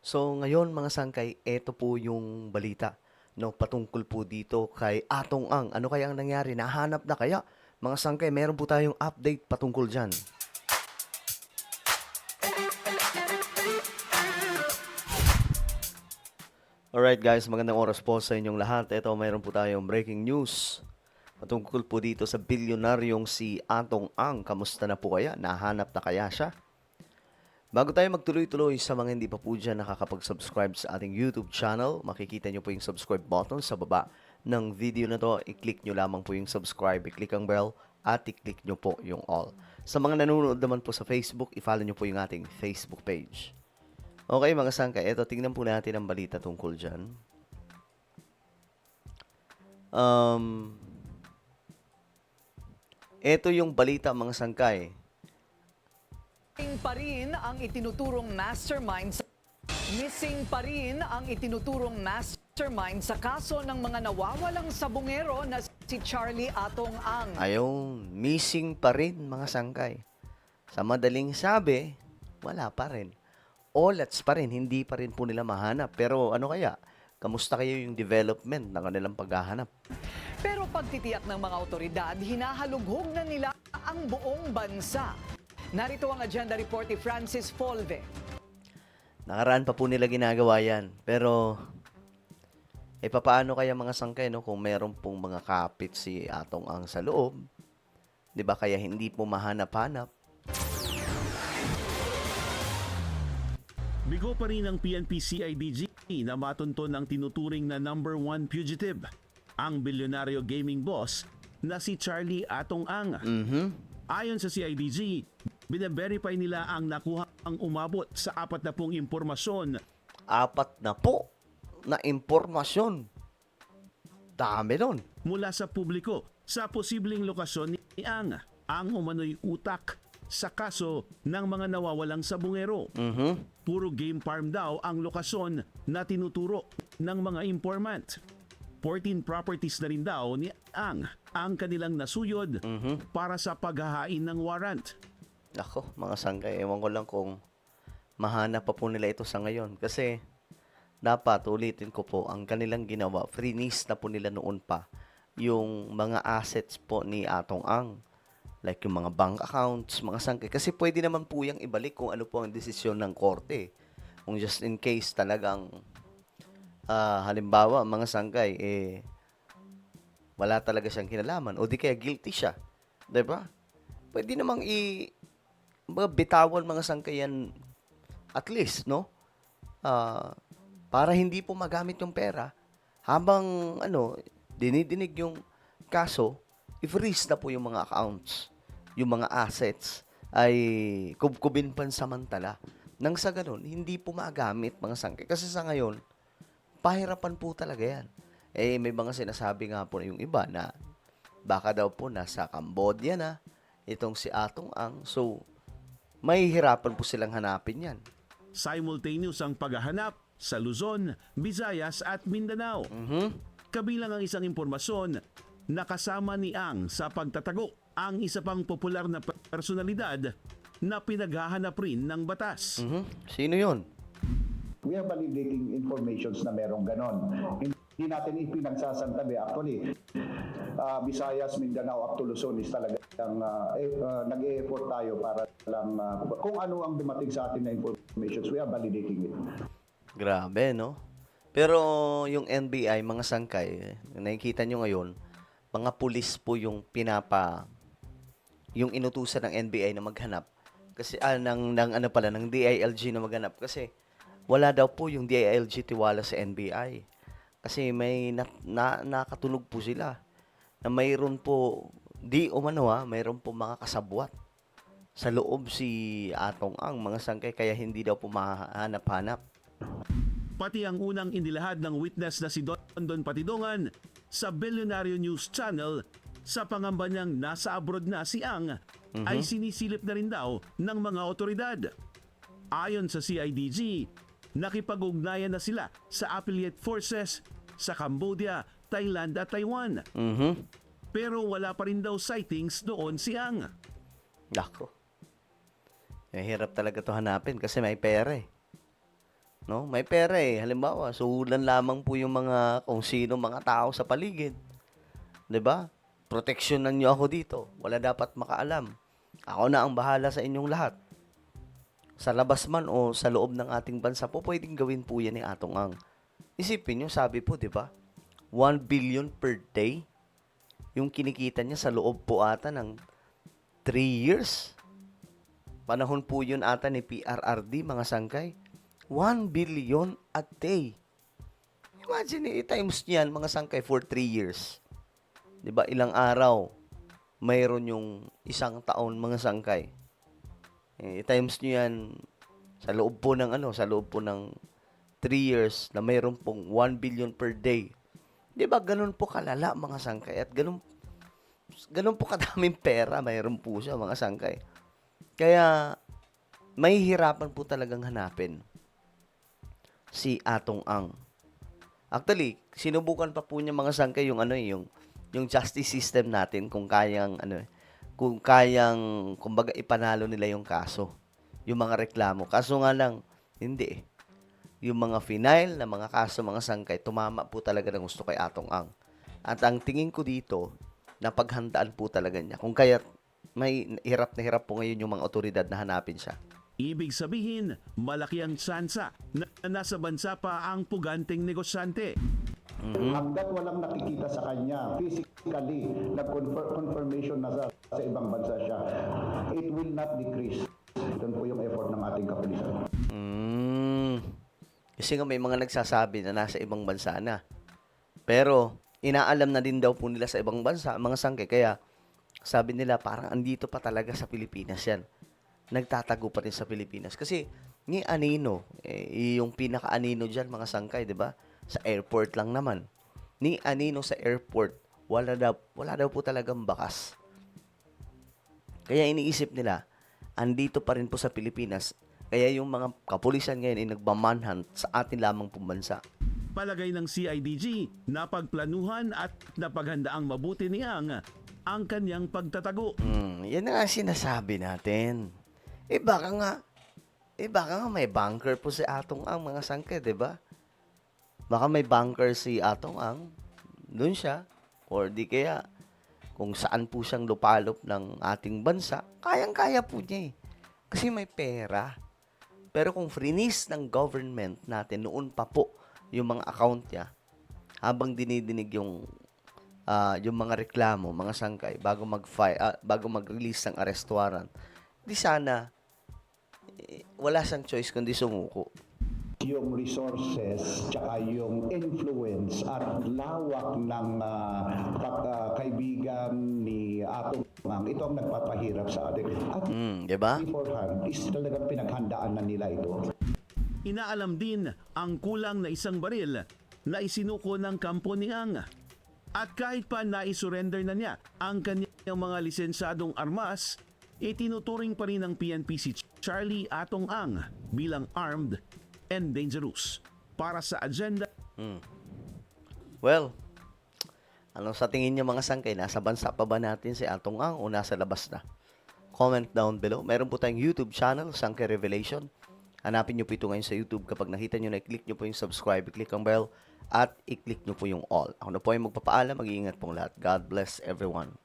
So ngayon mga sangkay, eto po yung balita no patungkol po dito kay Atong Ang. Ano kaya ang nangyari? Nahanap na kaya? Mga sangkay, meron po tayong update patungkol diyan. Alright guys, magandang oras po sa inyong lahat. Ito, mayroon po tayong breaking news patungkol po dito sa bilyonaryong si Atong Ang. Kamusta na po kaya? Nahanap na kaya siya? Bago tayo magtuloy-tuloy sa mga hindi pa po dyan nakakapag-subscribe sa ating YouTube channel, makikita nyo po yung subscribe button sa baba ng video na to. I-click nyo lamang po yung subscribe, i-click ang bell, at i-click nyo po yung all. Sa mga nanonood naman po sa Facebook, i-follow nyo po yung ating Facebook page. Okay mga sangkay, eto tingnan po natin ang balita tungkol dyan. Eto yung balita mga sangkay. Missing pa rin ang itinuturong mastermind sa sa kaso ng mga nawawalang sabungero na si Charlie Atong Ang. Ayun, missing pa rin mga sangkay. Sa madaling sabi, wala pa rin. Olats pa rin, hindi pa rin po nila mahanap. Pero ano kaya? Kamusta kayo yung development ng kanilang paghahanap? Pero pagtitiyak ng mga otoridad, hinahalughog na nila ang buong bansa. Narito ang agenda report ni Francis Folve. Nakaraan pa po nila ginagawa yan. Pero, papaano kaya mga sangkay, no? Kung meron pong mga kapit si Atong Ang sa loob, di ba kaya hindi po mahanap-hanap? Bigo pa rin ang PNP-CIDG na matunton ang tinuturing na number 1 fugitive, ang bilyonaryo gaming boss na si Charlie Atong Ang. Ayon sa CIDG, bine-verify nila ang nakuhang umabot sa 40 impormasyon. 4 na po na impormasyon. Dami nun. Mula sa publiko sa posibleng lokasyon ni ang umano'y utak sa kaso ng mga nawawalang sabungero. Puro game farm daw ang lokasyon na tinuturo ng mga informant. 14 properties na rin daw ni ang kanilang nasuyod para sa paghahain ng warrant. Ako, mga sangkay, ewan ko lang kung mahanap pa po nila ito sa ngayon. Kasi, dapat, ulitin ko po, ang kanilang ginawa, freeze na po nila noon pa yung mga assets po ni Atong Ang. Like yung mga bank accounts, mga sangkay. Kasi pwede naman po yung ibalik kung ano po ang desisyon ng korte. Kung just in case talagang, halimbawa, mga sangkay, wala talaga siyang kinalaman. O di kaya guilty siya. Diba? Pwede namang bitawan mga sangkayan at least, no? Para hindi po magamit yung pera habang dinidinig yung kaso, i-freeze na po yung mga accounts, yung mga assets ay kubkubin pansamantala. Nang sa ganun, hindi po magamit mga sangkay. Kasi sa ngayon, pahirapan po talaga yan. May mga sinasabi nga po yung iba na baka daw po nasa Cambodia na itong si Atong Ang. So, mahihirapan po silang hanapin yan. Simultaneous ang paghahanap sa Luzon, Visayas at Mindanao. Kabilang ang isang impormasyon na kasama ni Ang sa pagtatago ang isa pang popular na personalidad na pinaghahanap rin ng batas. Sino yun? We are validating informations na merong ganon. Hindi natin ipinagsasantabi. Actually, Visayas, Mindanao, up to Luzon is talagang nag-e-effort tayo para lang kung ano ang dumating sa atin na informations, we are validating it. Grabe, no? Pero yung NBI, mga sangkay, nakikita nyo ngayon, mga pulis po yung yung inutusan ng NBI na maghanap. Kasi, ng DILG na maghanap. Kasi, wala daw po yung DILG tiwala sa NBI. Kasi may nakatunog po sila na mayroon po, mayroon po mga kasabwat sa loob si Atong Ang, mga sangkay, kaya hindi daw po mahanap-hanap. Pati ang unang inilahad ng witness na si Don Patidongan sa Billionaire News Channel sa pangamba niyang nasa abroad na si Ang ay sinisilip na rin daw ng mga otoridad. Ayon sa CIDG, nakipag-ugnayan na sila sa affiliate forces sa Cambodia, Thailand at Taiwan. Pero wala pa rin daw sightings doon si Ang. Nako. Mahirap talaga to hanapin kasi may pera eh. No? May pera eh. Halimbawa, suhulan lamang po yung mga kung sino mga tao sa paligid. 'Di ba? Proteksyonan niyo ako dito. Wala dapat makaalam. Ako na ang bahala sa inyong lahat. Sa labas man o sa loob ng ating bansa po, pwedeng gawin po yan ni Atong Ang. Isipin nyo, sabi po, di ba? 1 billion per day yung kinikita niya sa loob po ata ng 3 years. Panahon po yun ata ni PRRD, mga sangkay. 1 billion a day. Imagine, i-times niyan, mga sangkay, for 3 years. Di ba? Ilang araw, mayroon yung isang taon, mga sangkay. I-times nyo yan sa loob po ng 3 years na mayroon pong 1 billion per day. Di ba? Ganun po kalala, mga sangkay. At ganun po kadaming pera, mayroon po siya, mga sangkay. Kaya, mahihirapan po talagang hanapin si Atong Ang. Actually, sinubukan pa po niya, mga sangkay, yung justice system natin kung kayang kumbaga ipanalo nila yung kaso, yung mga reklamo. Kaso nga lang, hindi eh. Yung mga final na mga kaso, mga sangkay, tumama po talaga ng gusto kay Atong Ang. At ang tingin ko dito, napaghandaan po talaga niya. Kung kaya may hirap na hirap po ngayon yung mga otoridad na hanapin siya. Ibig sabihin, malaki ang tsansa na nasa bansa pa ang puganteng negosyante. Hanggat walang nakikita sa kanya, physically, nag-confirmation na sa ibang bansa siya, it will not decrease. Ito po yung effort ng ating kapulisan. Kasi nga may mga nagsasabi na nasa ibang bansa na. Pero, inaalam na din daw po nila sa ibang bansa, mga sangkay. Kaya, sabi nila, parang andito pa talaga sa Pilipinas yan. Nagtatago pa rin sa Pilipinas. Kasi, ni Anino, yung pinaka-Anino dyan, mga sangkay, di ba? Sa airport lang naman. Ni Anino sa airport, wala daw po talagang bakas. Kaya iniisip nila, andito pa rin po sa Pilipinas. Kaya yung mga kapulisan ngayon ay nagbamanhunt sa atin lamang pong bansa. Palagay ng CIDG, napagplanuhan at napaghandaang mabuti ni ang kanyang pagtatago. Yan na nga sinasabi natin. Baka nga may bunker po si Atong Ang, mga sangke, di ba? Baka may bunker si Atong Ang, doon siya, or di kaya kung saan po siyang lupalop ng ating bansa, kayang-kaya po niya eh. Kasi may pera. Pero kung freeze ng government natin, noon pa po yung mga account niya, habang dinidinig yung mga reklamo, mga sangkay, bago mag-release ng arrest warrant, di sana, wala siyang choice kundi sumuko. Yung resources, tsaka yung influence at lawak ng kaibigan ni Atong Ang, ito ang nagpapahirap sa atin. At Di ba? beforehand, is talagang pinaghandaan na nila ito. Inaalam din ang kulang na isang baril na isinuko ng kampo ni Ang. At kahit pa naisurrender na niya ang kanyang mga lisensyadong armas, itinuturing pa rin ng PNP si Charlie Atong Ang bilang armed and dangerous para sa agenda. Well, ano sa tingin niyo, mga sangkay? Nasa bansa pa ba natin si Atong Ang o nasa labas na? Comment down below. Meron po tayong YouTube channel, Sangkay Revelation. Hanapin niyo po ito ngayon sa YouTube. Kapag nakita niyo na, i-click niyo po yung subscribe, i-click ang bell, at i-click niyo po yung all. Ako na po yung magpapaalam. Mag-iingat pong lahat. God bless everyone.